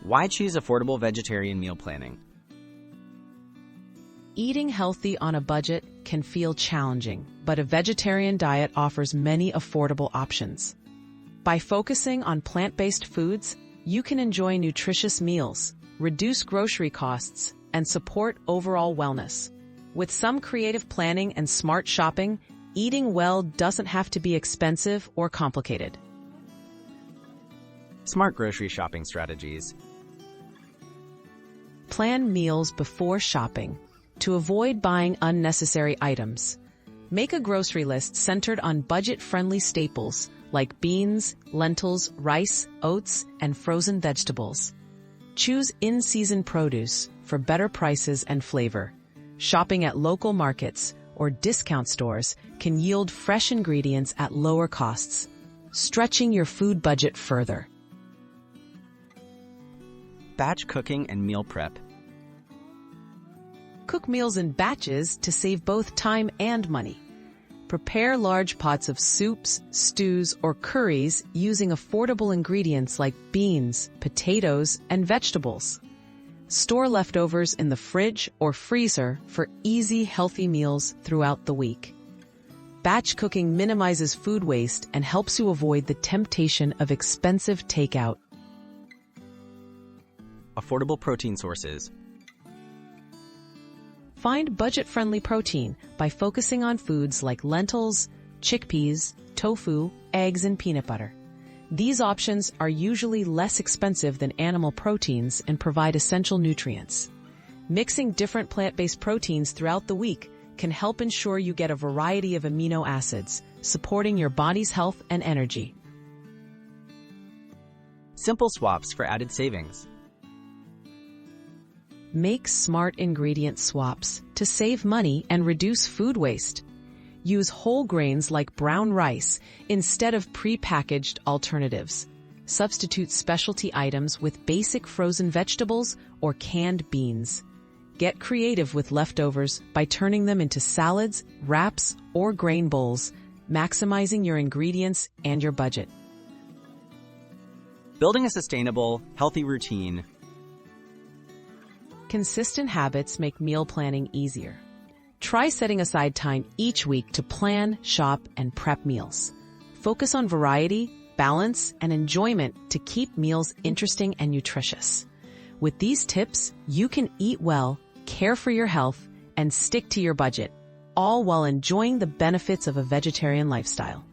Why choose affordable vegetarian meal planning? Eating healthy on a budget can feel challenging, but a vegetarian diet offers many affordable options. By focusing on plant-based foods, you can enjoy nutritious meals, reduce grocery costs, and support overall wellness. With some creative planning and smart shopping, eating well doesn't have to be expensive or complicated. Smart grocery shopping strategies. Plan meals before shopping to avoid buying unnecessary items. Make a grocery list centered on budget-friendly staples like beans, lentils, rice, oats, and frozen vegetables. Choose in-season produce for better prices and flavor. Shopping at local markets or discount stores can yield fresh ingredients at lower costs, stretching your food budget further. Batch cooking and meal prep. Cook meals in batches to save both time and money. Prepare large pots of soups, stews, or curries using affordable ingredients like beans, potatoes, and vegetables. Store leftovers in the fridge or freezer for easy, healthy meals throughout the week. Batch cooking minimizes food waste and helps you avoid the temptation of expensive takeout. Affordable protein sources. Find budget-friendly protein by focusing on foods like lentils, chickpeas, tofu, eggs, and peanut butter. These options are usually less expensive than animal proteins and provide essential nutrients. Mixing different plant-based proteins throughout the week can help ensure you get a variety of amino acids, supporting your body's health and energy. Simple swaps for added savings. Make smart ingredient swaps to save money and reduce food waste. Use whole grains like brown rice instead of pre-packaged alternatives. Substitute specialty items with basic frozen vegetables or canned beans. Get creative with leftovers by turning them into salads, wraps, or grain bowls, maximizing your ingredients and your budget. Building a sustainable, healthy routine. Consistent habits make meal planning easier. Try setting aside time each week to plan, shop, and prep meals. Focus on variety, balance, and enjoyment to keep meals interesting and nutritious. With these tips, you can eat well, care for your health, and stick to your budget, all while enjoying the benefits of a vegetarian lifestyle.